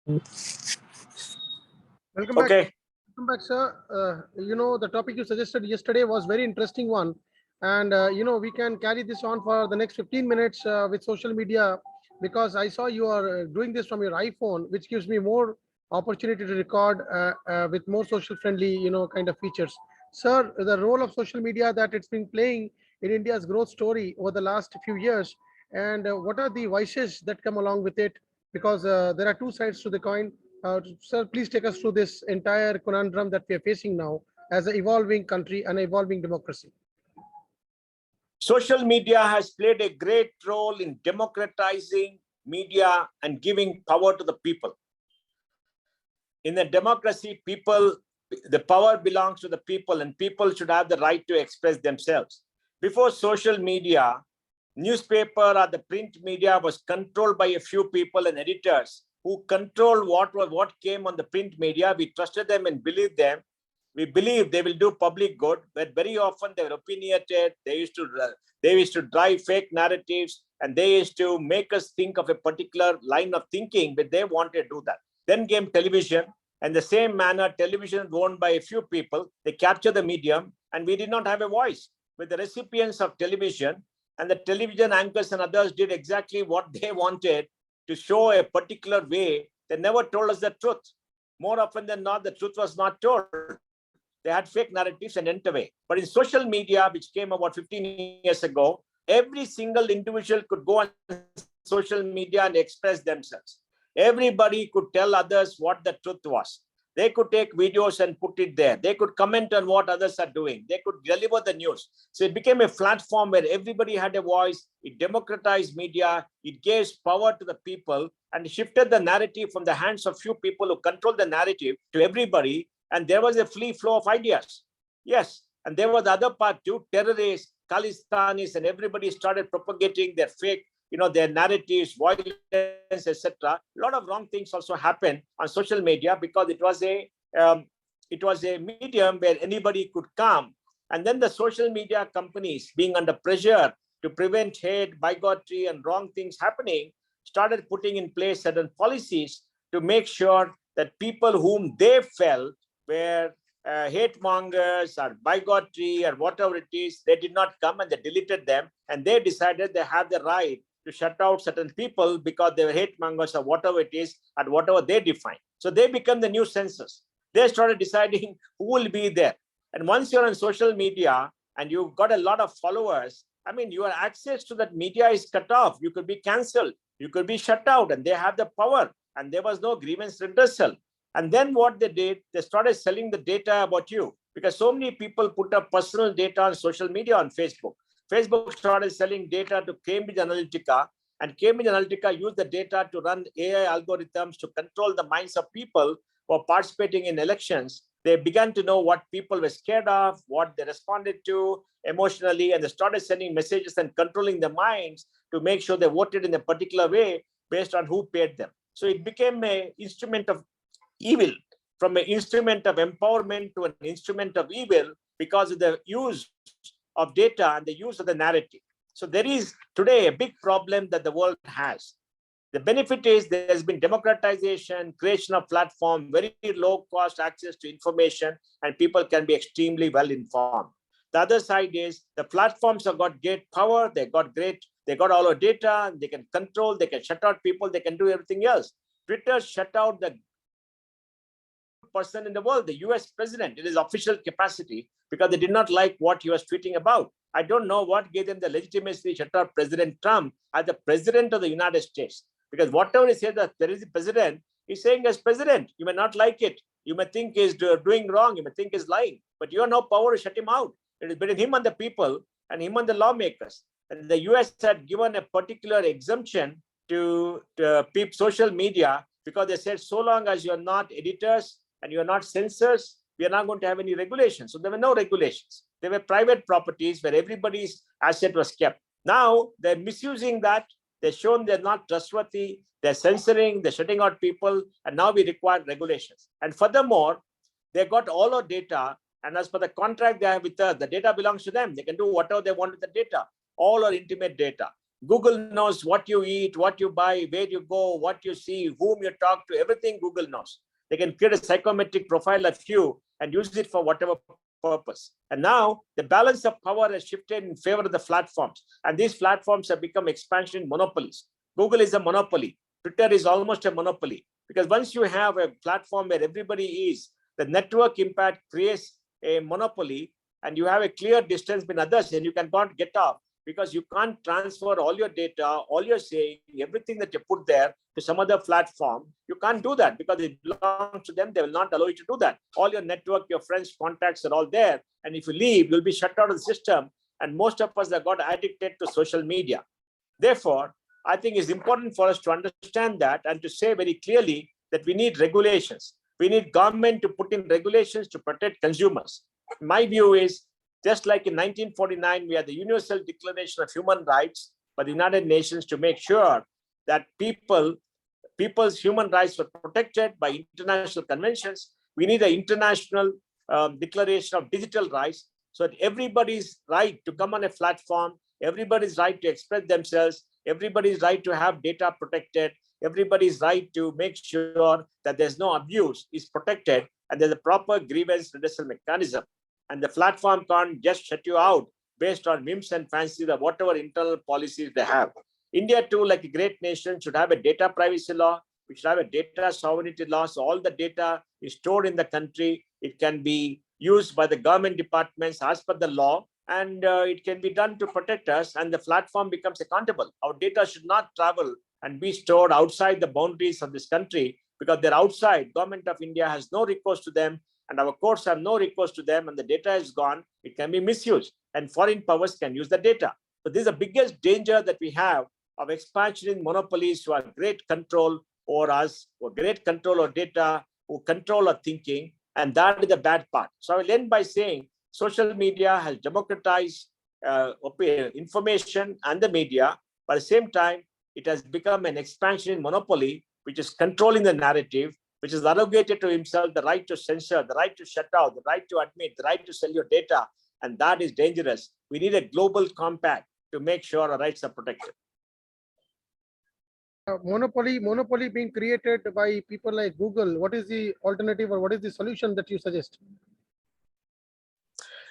Welcome back. Okay. Welcome back, sir. The topic you suggested yesterday was very interesting one, and we can carry this on for the next 15 minutes with social media because I saw you are doing this from your iPhone, which gives me more opportunity to record with more social friendly, kind of features. Sir, the role of social media that it's been playing in India's growth story over the last few years, and what are the vices that come along with it? Because there are two sides to the coin. Sir, please take us through this entire conundrum that we are facing now as an evolving country and evolving democracy. Social media has played a great role in democratizing media and giving power to the people. In a democracy, the power belongs to the people, and people should have the right to express themselves. Before social media, newspaper or the print media was controlled by a few people and editors who controlled what came on the print media. We trusted them and believed them. We believe they will do public good, but very often they were opinionated. They used to drive fake narratives, and they used to make us think of a particular line of thinking, but they wanted to do that. Then came television, and the same manner, television owned by a few people. They capture the medium, and we did not have a voice. With the recipients of television, and the television anchors and others did exactly what they wanted to show a particular way. They never told us the truth. More often than not, the truth was not told. They had fake narratives and went away. But in social media, which came about 15 years ago, every single individual could go on social media and express themselves. Everybody could tell others what the truth was. They could take videos and put it there. They could comment on what others are doing. They could deliver the news. So it became a platform where everybody had a voice. It democratized media. It gave power to the people and shifted the narrative from the hands of few people who control the narrative to everybody. And there was a free flow of ideas. Yes. And there was the other part too, terrorists, Khalistanis, and everybody started propagating their fake, their narratives, violence, etc. A lot of wrong things also happened on social media because it was a medium where anybody could come. And then the social media companies, being under pressure to prevent hate, bigotry, and wrong things happening, started putting in place certain policies to make sure that people whom they felt were hate mongers or bigotry or whatever it is, they did not come, and they deleted them, and they decided they have the right to shut out certain people because they were hate mongers or whatever it is, and whatever they define. So they become the new censors. They started deciding who will be there. And once you're on social media and you've got a lot of followers, I mean, your access to that media is cut off. You could be cancelled. You could be shut out, and they have the power, and there was no grievance redressal. And then what they did, they started selling the data about you because so many people put up personal data on social media on Facebook. Facebook started selling data to Cambridge Analytica, and Cambridge Analytica used the data to run AI algorithms to control the minds of people who are participating in elections. They began to know what people were scared of, what they responded to emotionally, and they started sending messages and controlling their minds to make sure they voted in a particular way based on who paid them. So it became an instrument of evil, from an instrument of empowerment to an instrument of evil because of the use of data and the use of the narrative. So there is today a big problem that the world has. The benefit is there has been democratization, creation of platform, very low cost access to information, and people can be extremely well informed. The other side is the platforms have got great power, they got all our data, they can control, they can shut out people, they can do everything else. Twitter shut out the person in the world, the US president, in his official capacity, because they did not like what he was tweeting about. I don't know what gave them the legitimacy to shut out President Trump as the president of the United States. Because whatever he said that there is a president, he's saying as president, you may not like it. You may think he's doing wrong. You may think he's lying, but you have no power to shut him out. It is between him and the people and him and the lawmakers. And the US had given a particular exemption to social media because they said, so long as you're not editors and you're not censors, we are not going to have any regulations. So there were no regulations. There were private properties where everybody's asset was kept. Now they're misusing that. They've shown they're not trustworthy. They're censoring, they're shutting out people, and now we require regulations. And furthermore, they got all our data, and as per the contract they have with us, the data belongs to them. They can do whatever they want with the data, all our intimate data. Google knows what you eat, what you buy, where you go, what you see, whom you talk to, everything Google knows. They can create a psychometric profile of you and use it for whatever purpose. And now the balance of power has shifted in favor of the platforms. And these platforms have become expansion monopolies. Google is a monopoly. Twitter is almost a monopoly. Because once you have a platform where everybody is, the network impact creates a monopoly, and you have a clear distance between others, and you cannot get off, because you can't transfer all your data, all your saying, everything that you put there to some other platform. You can't do that because it belongs to them. They will not allow you to do that. All your network, your friends, contacts are all there. And if you leave, you'll be shut out of the system. And most of us have got addicted to social media. Therefore, I think it's important for us to understand that and to say very clearly that we need regulations. We need government to put in regulations to protect consumers. My view is, just like in 1949, we had the Universal Declaration of Human Rights by the United Nations to make sure that people's human rights were protected by international conventions. We need an international declaration of digital rights, so that everybody's right to come on a platform, everybody's right to express themselves, everybody's right to have data protected, everybody's right to make sure that there's no abuse is protected, and there's a proper grievance redressal mechanism. And the platform can't just shut you out based on whims and fancies of whatever internal policies they have. India too, like a great nation, should have a data privacy law. We should have a data sovereignty law. So all the data is stored in the country. It can be used by the government departments as per the law, and it can be done to protect us, and the platform becomes accountable. Our data should not travel and be stored outside the boundaries of this country, because they're outside. Government of India has no recourse to them, and our courts have no recourse to them, and the data is gone. It can be misused, and foreign powers can use the data. So this is the biggest danger that we have of expansion in monopolies who have great control over us, or great control over data, who control our thinking, and that is the bad part. So I will end by saying social media has democratized information and the media, but at the same time, it has become an expansion in monopoly, which is controlling the narrative, which is arrogated to himself the right to censor, the right to shut out, the right to admit, the right to sell your data. And that is dangerous. We need a global compact to make sure our rights are protected. Monopoly being created by people like Google. What is the alternative, or what is the solution that you suggest?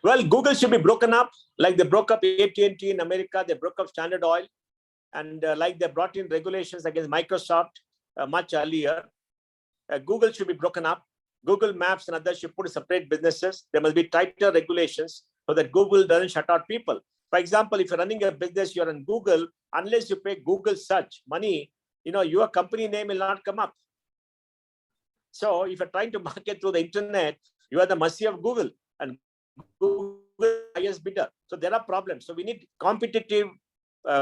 Well, Google should be broken up, like they broke up AT&T in America. They broke up Standard Oil, and like they brought in regulations against Microsoft much earlier. Google should be broken up. Google Maps and others should put separate businesses. There must be tighter regulations so that Google doesn't shut out people. For example, if you're running a business, you're on Google, unless you pay Google search money, your company name will not come up. So if you're trying to market through the internet, you are the mercy of Google, and Google is the highest bidder. So there are problems. So we need competitive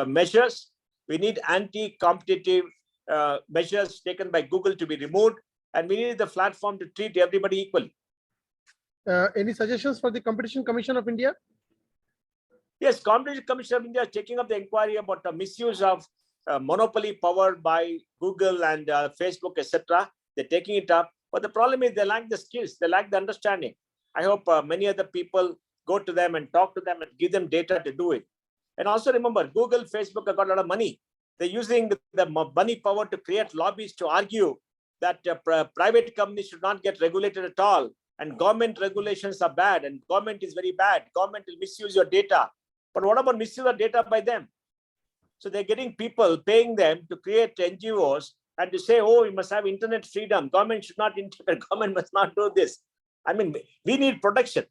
measures. We need anti-competitive measures taken by Google to be removed, and we need the platform to treat everybody equally. Any suggestions for the Competition Commission of India? Yes, Competition Commission of India is taking up the inquiry about the misuse of monopoly powered by Google and Facebook, etc. They're taking it up, but the problem is they lack the skills, they lack the understanding. I hope many other people go to them and talk to them and give them data to do it. And also remember, Google, Facebook have got a lot of money. They're using the money power to create lobbies to argue that private companies should not get regulated at all, and government regulations are bad, and government is very bad. Government will misuse your data. But what about misuse of data by them? So they're getting people, paying them to create NGOs and to say, oh, you must have internet freedom. Government should not interfere. Government must not do this. I mean, we need protection.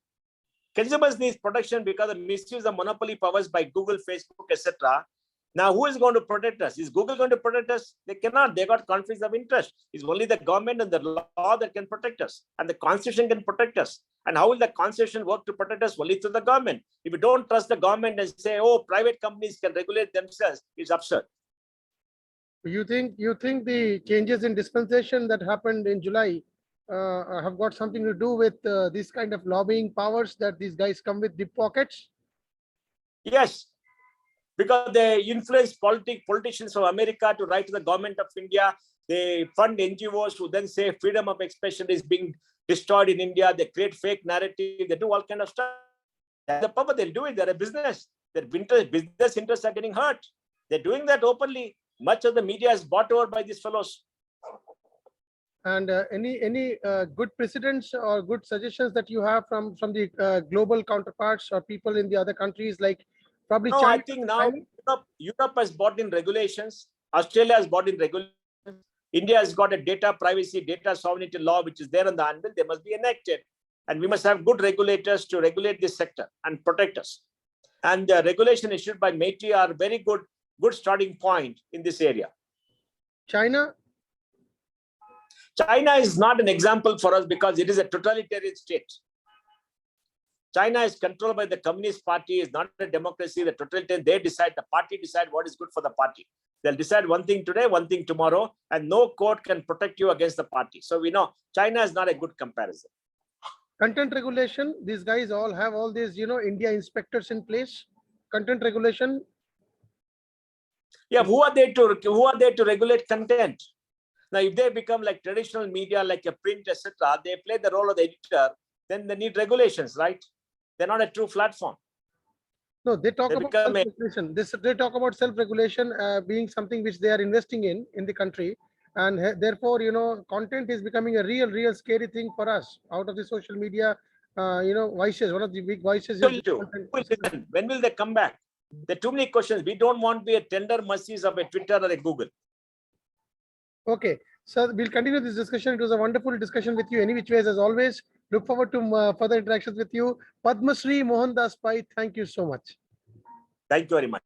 Consumers need protection because of misuse of monopoly powers by Google, Facebook, etc. Now, who is going to protect us? Is Google going to protect us? They cannot. They got conflicts of interest. It's only the government and the law that can protect us, and the Constitution can protect us. And how will the Constitution work to protect us? Only through the government. If you don't trust the government and say, "Oh, private companies can regulate themselves," it's absurd. You think the changes in dispensation that happened in July have got something to do with this kind of lobbying powers that these guys come with deep pockets? Yes, because they influence politicians of America to write to the government of India. They fund NGOs who then say freedom of expression is being destroyed in India. They create fake narrative. They do all kind of stuff. That's the purpose. They'll do it. They're a business. Their business interests are getting hurt. They're doing that openly. Much of the media is bought over by these fellows. And any good precedents or good suggestions that you have from the global counterparts or people in the other countries, like probably No, I China? think now Europe has brought in regulations. Australia has brought in regulations. India has got a data privacy, data sovereignty law, which is there on the anvil. They must be enacted. And we must have good regulators to regulate this sector and protect us. And the regulation issued by MeitY are very good starting point in this area. China? China is not an example for us because it is a totalitarian state. China is controlled by the Communist Party, is not a democracy, the totalitarian. They decide, the party decide what is good for the party. They'll decide one thing today, one thing tomorrow, and no court can protect you against the party. So we know China is not a good comparison. Content regulation, these guys all have all these, India inspectors in place. Content regulation. Yeah, who are they to regulate content? Now, if they become like traditional media, like a print, etc., they play the role of the editor, then they need regulations, right? They're not a true platform. No, they talk about self-regulation. They talk about self-regulation being something which they are investing in the country, and therefore, content is becoming a real scary thing for us out of the social media. Vices. One of the big vices is content. When will they come back? There are too many questions. We don't want to be a tender mercies of a Twitter or a Google. Okay, so we'll continue this discussion. It was a wonderful discussion with you. Any which ways, as always, look forward to further interactions with you. Padma Shri Mohan Das Pai, thank you so much. Thank you very much.